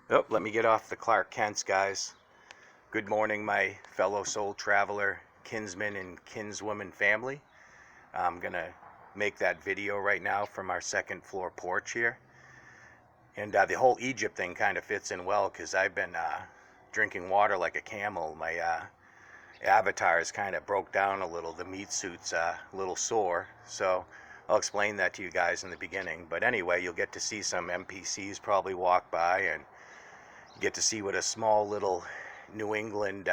Oh, let me get off the Clark Kents, guys. Good morning, my fellow soul traveler, kinsman, and kinswoman family. I'm going to make that video right now from our second floor porch here. And the whole Egypt thing kind of fits in well because I've been drinking water like a camel. My avatar is kind of broke down a little. The meat suit's a little sore. So I'll explain that to you guys in the beginning. But anyway, you'll get to see some NPCs probably walk by and get to see what a small little New England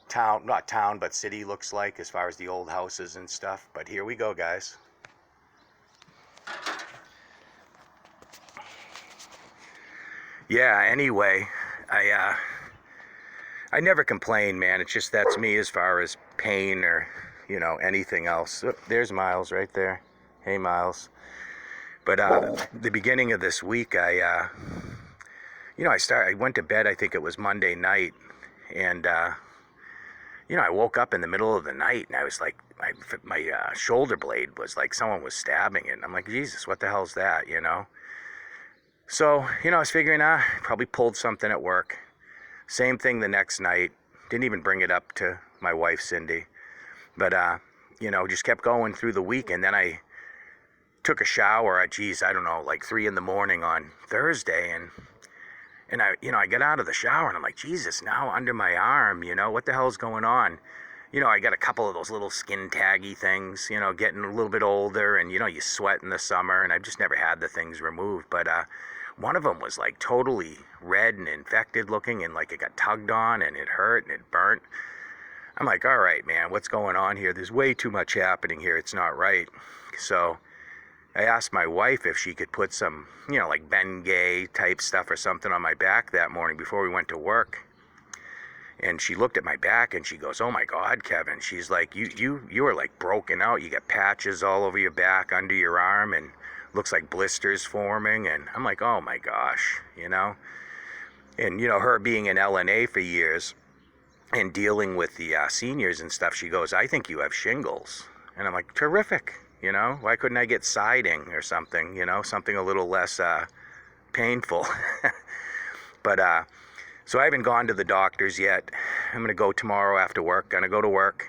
town, not town, but city looks like as far as the old houses and stuff. But here we go, guys. Yeah, anyway, I never complain, man. It's just that's me as far as pain or, anything else. Oh, there's Miles right there. Hey, Miles. But the beginning of this week, I went to bed, I think it was Monday night, and, I woke up in the middle of the night, and I was like, my shoulder blade was like someone was stabbing it, and I'm like, Jesus, what the hell's that, So, I was figuring, probably pulled something at work. Same thing the next night. Didn't even bring it up to my wife, Cindy. But, just kept going through the week, and then I took a shower at, I don't know, like 3 in the morning on Thursday, and I got out of the shower and I'm like, Jesus, now under my arm, what the hell's going on? I got a couple of those little skin taggy things, getting a little bit older and, you sweat in the summer and I've just never had the things removed. But one of them was like totally red and infected looking and like it got tugged on and it hurt and it burnt. I'm like, all right, man, what's going on here? There's way too much happening here. It's not right. So I asked my wife if she could put some, like Bengay type stuff or something on my back that morning before we went to work. And she looked at my back and she goes, oh my God, Kevin. She's like, you are like broken out. You got patches all over your back, under your arm, and looks like blisters forming. And I'm like, oh my gosh, And, her being in LNA for years and dealing with the seniors and stuff, she goes, I think you have shingles. And I'm like, terrific. Why couldn't I get siding or something, something a little less painful. But so I haven't gone to the doctors yet. I'm going to go tomorrow after work. Going to go to work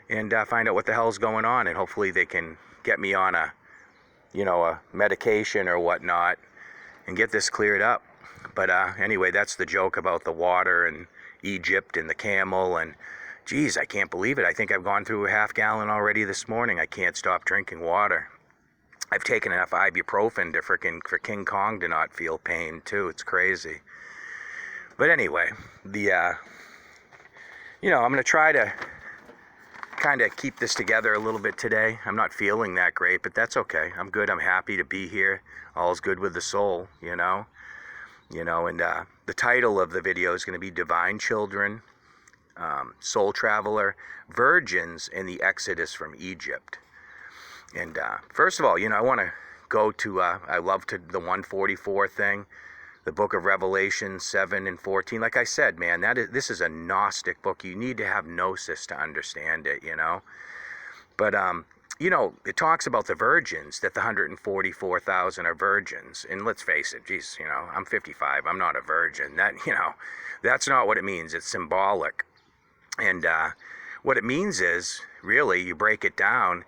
and find out what the hell's going on, and hopefully they can get me on a medication or whatnot and get this cleared up. But anyway, that's the joke about the water and Egypt and the camel and geez, I can't believe it. I think I've gone through a half gallon already this morning. I can't stop drinking water. I've taken enough ibuprofen for King Kong to not feel pain too. It's crazy. But anyway, I'm going to try to kind of keep this together a little bit today. I'm not feeling that great, but that's okay. I'm good. I'm happy to be here. All's good with the soul, and the title of the video is going to be Divine Children, Soul Traveler, Virgins, and the Exodus from Egypt. And first of all, I want to go to, I love the 144 thing, the book of Revelation 7 and 14. Like I said, man, this is a Gnostic book. You need to have gnosis to understand it, But, it talks about the virgins, that the 144,000 are virgins. And let's face it, geez, I'm 55. I'm not a virgin. That, that's not what it means. It's symbolic. And what it means is, really, you break it down,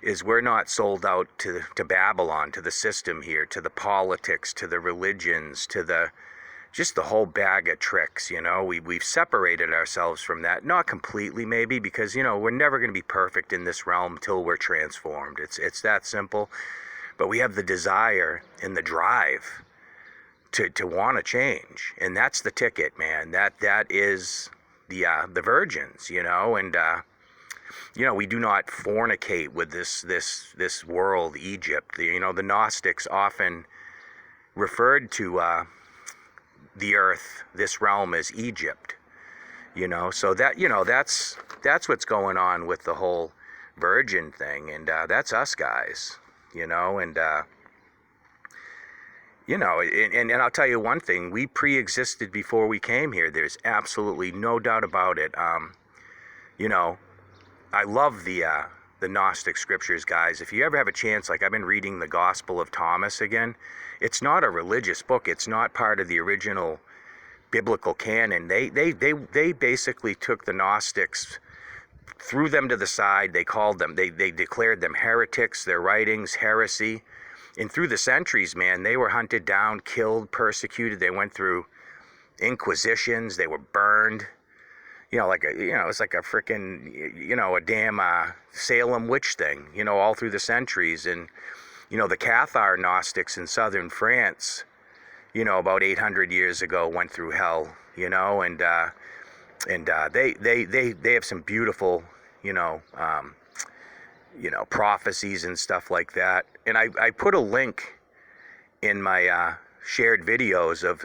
is we're not sold out to Babylon, to the system here, to the politics, to the religions, to just the whole bag of tricks, We've separated ourselves from that. Not completely, maybe, because, we're never going to be perfect in this realm till we're transformed. It's that simple. But we have the desire and the drive to want to change. And that's the ticket, man. That is the virgins, and we do not fornicate with this world, Egypt. The Gnostics often referred to the earth, this realm, as Egypt. So that's what's going on with the whole virgin thing, and that's us guys, and and I'll tell you one thing, we pre-existed before we came here. There's absolutely no doubt about it. I love the the Gnostic scriptures, guys. If you ever have a chance, like I've been reading the Gospel of Thomas again, it's not a religious book. It's not part of the original biblical canon. They basically took the Gnostics, threw them to the side. They declared them heretics, their writings heresy. And through the centuries, man, they were hunted down, killed, persecuted. They went through inquisitions. They were burned. It's like a freaking, a damn Salem witch thing, all through the centuries. And, the Cathar Gnostics in southern France, about 800 years ago went through hell, and they have some beautiful, prophecies and stuff like that. And I put a link in my shared videos of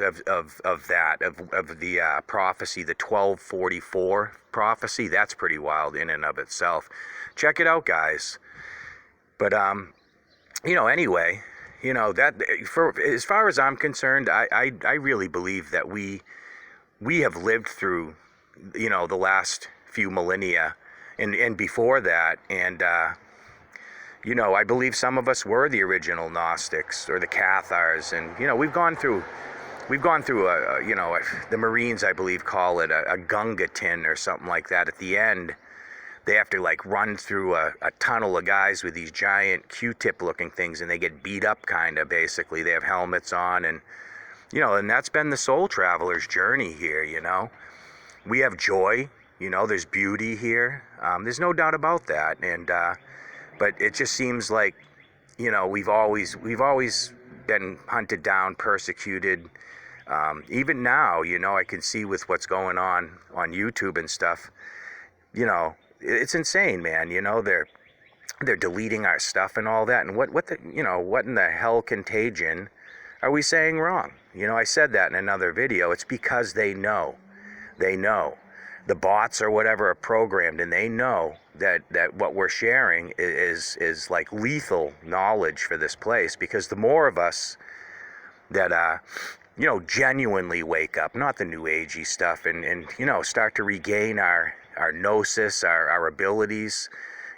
the prophecy, the 1244 prophecy. That's pretty wild in and of itself. Check it out, guys. But anyway, that for as far as I'm concerned, I really believe that we have lived through, the last few millennia and before that, and I believe some of us were the original Gnostics or the Cathars, and we've gone through the Marines, I believe, call it a Gunga tin or something like that. At the end, they have to like run through a tunnel of guys with these giant Q-tip looking things, and they get beat up kind of. Basically, they have helmets on, and and that's been the soul traveler's journey here. We have joy. There's beauty here. There's no doubt about that, and but it just seems like, we've always been hunted down, persecuted. Even now, I can see with what's going on YouTube and stuff. It's insane, man. They're deleting our stuff and all that. And what in the hell contagion are we saying wrong? I said that in another video. It's because they know. The bots or whatever are programmed, and they know that what we're sharing is like lethal knowledge for this place, because the more of us that genuinely wake up, not the new agey stuff, and start to regain our gnosis, our abilities,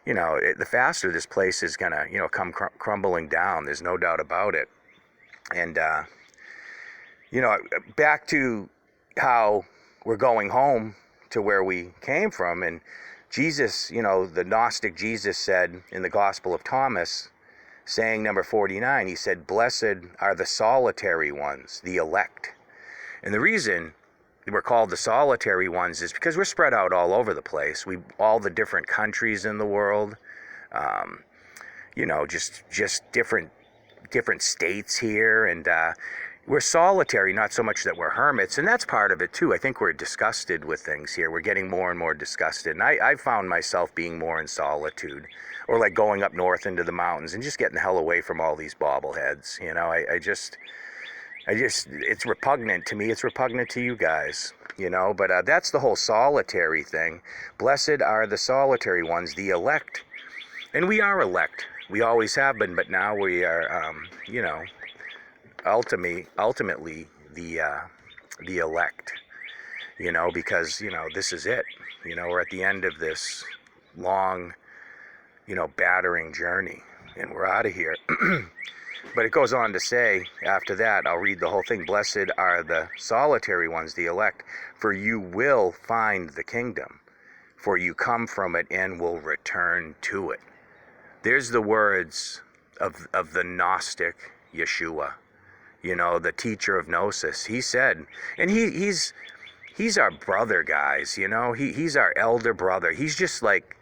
the faster this place is gonna come crumbling down. There's no doubt about it. And back to how we're going home to where we came from. And Jesus, the Gnostic Jesus said in the Gospel of Thomas, saying number 49, he said, "Blessed are the solitary ones, the elect." And the reason we're called the solitary ones is because we're spread out all over the place. All the different countries in the world, just different states here, and we're solitary, not so much that we're hermits, and that's part of it too. I think we're disgusted with things here. We're getting more and more disgusted, and I found myself being more in solitude, or like going up north into the mountains and just getting the hell away from all these bobbleheads. I just, it's repugnant to me. It's repugnant to you guys, but that's the whole solitary thing. Blessed are the solitary ones, the elect. And we are elect. We always have been, but now we are, ultimately the elect, because, this is it. We're at the end of this long, battering journey, and we're out of here. But it goes on to say, after that, I'll read the whole thing. Blessed are the solitary ones, the elect, for you will find the kingdom, for you come from it and will return to it. There's the words of the Gnostic Yeshua, the teacher of Gnosis. He said, and he's our brother, guys, he's our elder brother. He's just like,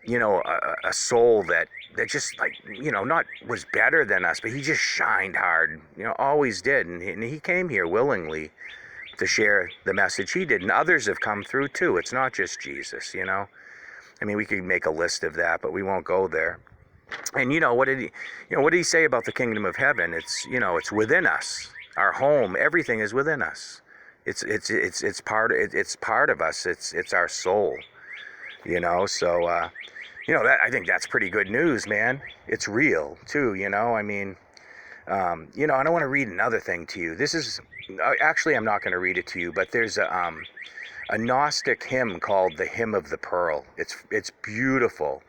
a soul that just like, not was better than us, but he just shined hard, always did. And he came here willingly to share the message he did. And others have come through too. It's not just Jesus, I mean, we could make a list of that, but we won't go there. And what did he say about the kingdom of heaven? It's, it's within us. Our home, everything is within us. It's part of us. It's our soul. So that, I think that's pretty good news, man. It's real too, I mean, and I want to read another thing to you. This is actually, I'm not going to read it to you, but there's a Gnostic hymn called the Hymn of the Pearl. It's beautiful.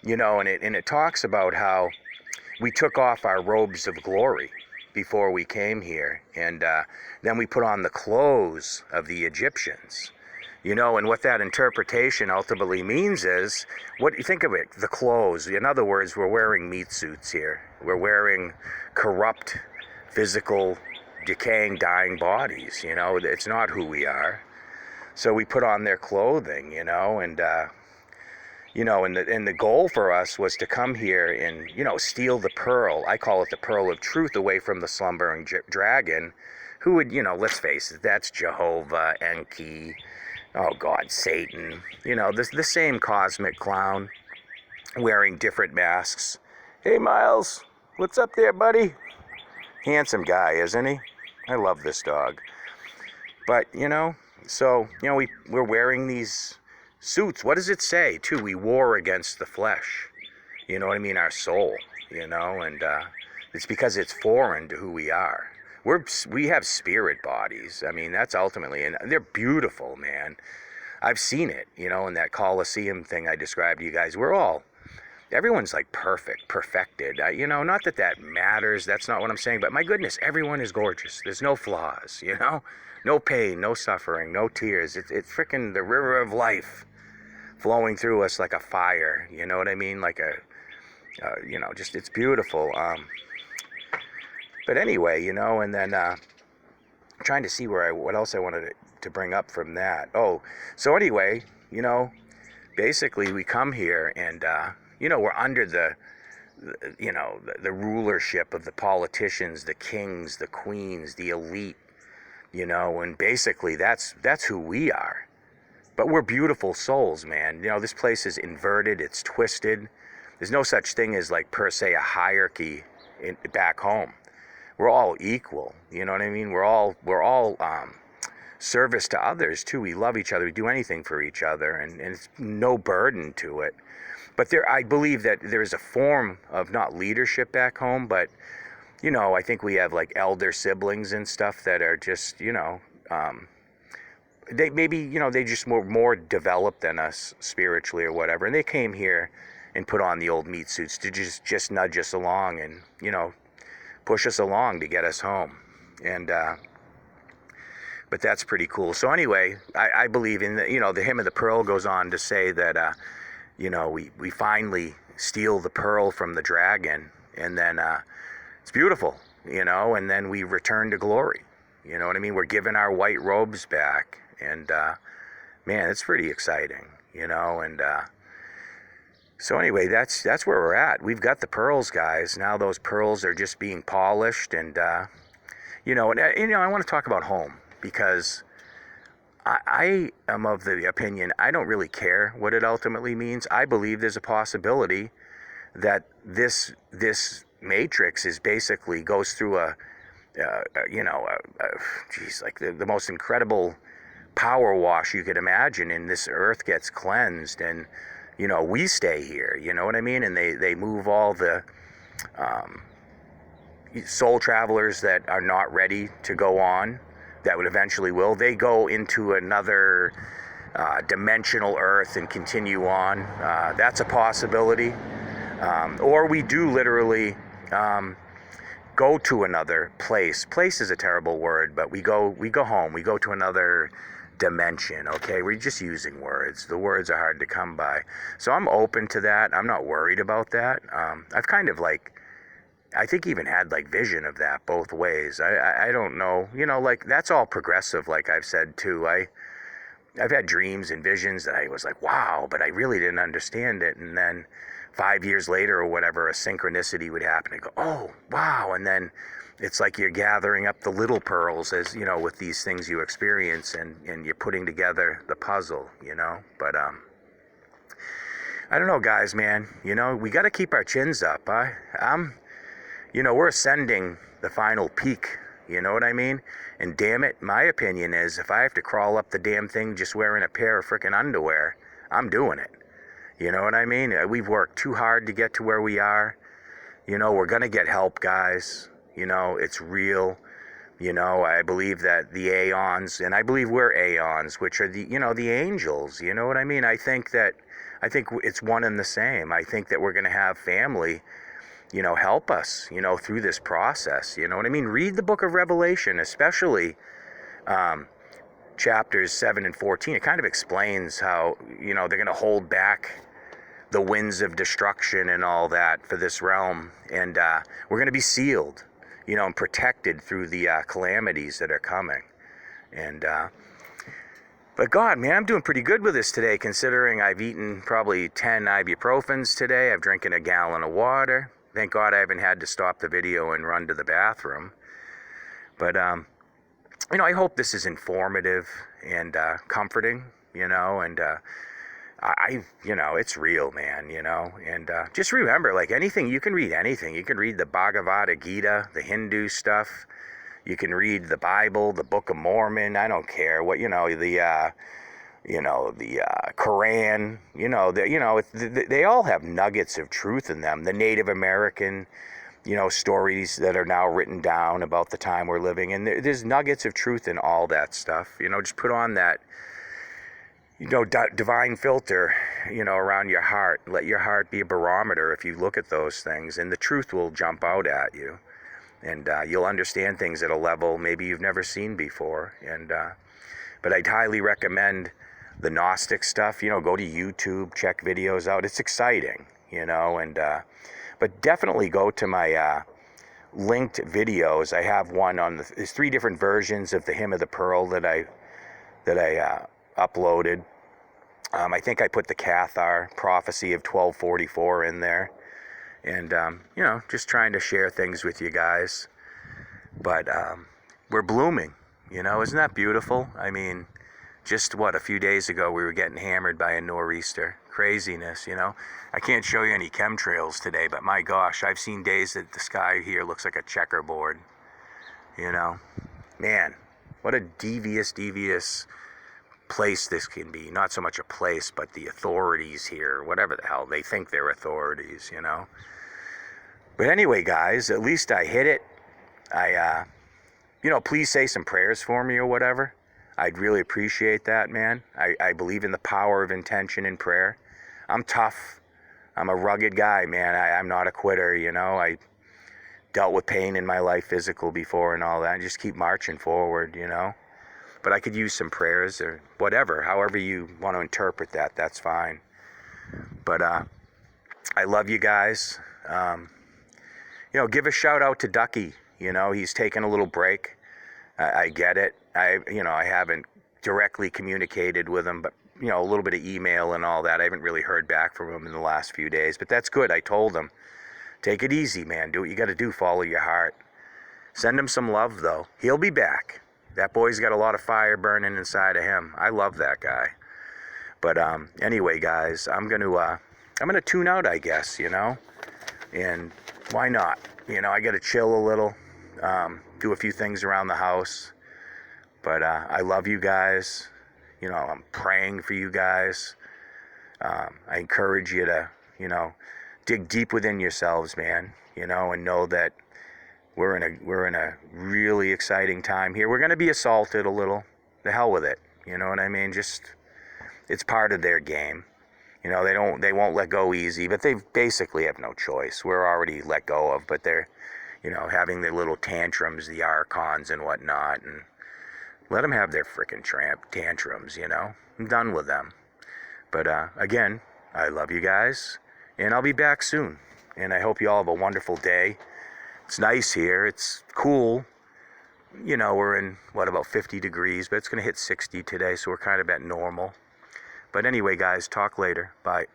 and it talks about how we took off our robes of glory before we came here, and then we put on the clothes of the Egyptians. And what that interpretation ultimately means is, what you think of it, the clothes. In other words, we're wearing meat suits here. We're wearing corrupt, physical, decaying, dying bodies. It's not who we are. So we put on their clothing, and the goal for us was to come here and, steal the pearl. I call it the pearl of truth away from the slumbering dragon, who would, let's face it, that's Jehovah, Enki, oh God, Satan, the same cosmic clown wearing different masks. Hey, Miles, what's up there, buddy? Handsome guy, isn't he? I love this dog. But, we're wearing these suits. What does it say, too? We war against the flesh. You know what I mean? Our soul, and it's because it's foreign to who we are. We have spirit bodies. I mean, that's ultimately, and they're beautiful, man. I've seen it, in that Colosseum thing I described to you guys. Everyone's like perfected. Not that matters. That's not what I'm saying. But my goodness, everyone is gorgeous. There's no flaws, no pain, no suffering, no tears. It's freaking the river of life flowing through us like a fire. You know what I mean? Like just it's beautiful. But anyway, and then trying to see what else I wanted to bring up from that. Oh, so anyway, basically we come here and, we're under the rulership of the politicians, the kings, the queens, the elite, and basically that's who we are. But we're beautiful souls, man. This place is inverted, it's twisted. There's no such thing as, like, per se, a hierarchy back home. We're all equal, you know what I mean? We're all service to others, too. We love each other. We do anything for each other, and it's no burden to it. But I believe that there is a form of not leadership back home, but, I think we have, like, elder siblings and stuff that are just, they maybe, they just more developed than us spiritually or whatever. And they came here and put on the old meat suits to just nudge us along and, push us along to get us home. And, but that's pretty cool. So anyway, I believe in the hymn of the pearl goes on to say that, we finally steal the pearl from the dragon, and then, it's beautiful, and then we return to glory. You know what I mean? We're given our white robes back, and, man, it's pretty exciting, and, so anyway, that's where we're at. We've got the pearls, guys. Now those pearls are just being polished, and, I want to talk about home, because I am of the opinion I don't really care what it ultimately means. I believe there's a possibility that this matrix is basically goes through like the most incredible power wash you could imagine, and this earth gets cleansed, and we stay here, you know what I mean? And they move all the soul travelers that are not ready to go on, that would eventually will. They go into another dimensional earth and continue on. That's a possibility. Or we do literally go to another place. Place is a terrible word, but we go home. We go to another dimension, okay? We're just using words. The words are hard to come by. So I'm open to that. I'm not worried about that. I've kind of I think even had vision of that both ways. I don't know, that's all progressive, like I've said too. I've had dreams and visions that I was like, wow, but I really didn't understand it. And then 5 years later or whatever, a synchronicity would happen. I go, oh, wow. And then it's like you're gathering up the little pearls as, with these things you experience, and you're putting together the puzzle, But I don't know, guys, man. We got to keep our chins up. We're ascending the final peak, you know what I mean? And damn it, my opinion is if I have to crawl up the damn thing just wearing a pair of frickin' underwear, I'm doing it. You know what I mean? We've worked too hard to get to where we are. We're going to get help, guys. It's real. I believe that the aeons, and I believe we're aeons, which are the angels. You know what I mean? I think it's one and the same. I think that we're going to have family, help us, through this process. You know what I mean? Read the book of Revelation, especially chapters 7 and 14. It kind of explains how, they're going to hold back the winds of destruction and all that for this realm. And we're going to be sealed, and protected through the calamities that are coming. And but God, man, I'm doing pretty good with this today, considering I've eaten probably 10 ibuprofens today. I've drinking a gallon of water. Thank God I haven't had to stop the video and run to the bathroom. But I hope this is informative and comforting, and it's real, man, and just remember, like anything, you can read anything. You can read the Bhagavad Gita, the Hindu stuff. You can read the Bible, the Book of Mormon. I don't care what, the Quran, they all have nuggets of truth in them. The Native American, stories that are now written down about the time we're living in. There's nuggets of truth in all that stuff. Just put on that, divine filter, around your heart. Let your heart be a barometer if you look at those things, and the truth will jump out at you. And you'll understand things at a level maybe you've never seen before. And but I'd highly recommend the Gnostic stuff. Go to YouTube, check videos out. It's exciting, and but definitely go to my linked videos. I have one on there's 3 different versions of the Hymn of the Pearl that I uploaded. I think I put the Cathar prophecy of 1244 in there. And, just trying to share things with you guys. But we're blooming, isn't that beautiful? I mean, just a few days ago we were getting hammered by a nor'easter. Craziness, I can't show you any chemtrails today, but my gosh, I've seen days that the sky here looks like a checkerboard. Man, what a devious place this can be. Not so much a place, but the authorities here, whatever the hell they think they're authorities, But anyway, guys, at least I hit it. I please say some prayers for me or whatever. I'd really appreciate that, man. I believe in the power of intention in prayer. I'm tough. I'm a rugged guy, man. I'm not a quitter, I dealt with pain in my life, physical before and all that. I just keep marching forward, But I could use some prayers or whatever, however you want to interpret that, that's fine. But I love you guys. Give a shout out to Ducky. He's taking a little break. I get it. I haven't directly communicated with him, but, a little bit of email and all that. I haven't really heard back from him in the last few days, but that's good. I told him, take it easy, man. Do what you got to do. Follow your heart. Send him some love, though. He'll be back. That boy's got a lot of fire burning inside of him. I love that guy. But anyway, guys, I'm gonna tune out, I guess, and why not? I gotta chill a little, do a few things around the house. But I love you guys. I'm praying for you guys. I encourage you to, dig deep within yourselves, man. And know that we're in a really exciting time here. We're gonna be assaulted a little. The hell with it. You know what I mean? It's part of their game. They won't let go easy, but they basically have no choice. We're already let go of, but they're, having their little tantrums, the archons and whatnot, and let them have their frickin' tantrums, I'm done with them. But again, I love you guys, and I'll be back soon. And I hope you all have a wonderful day. It's nice here. It's cool. We're in, about 50 degrees, but it's going to hit 60 today, so we're kind of at normal. But anyway, guys, talk later. Bye.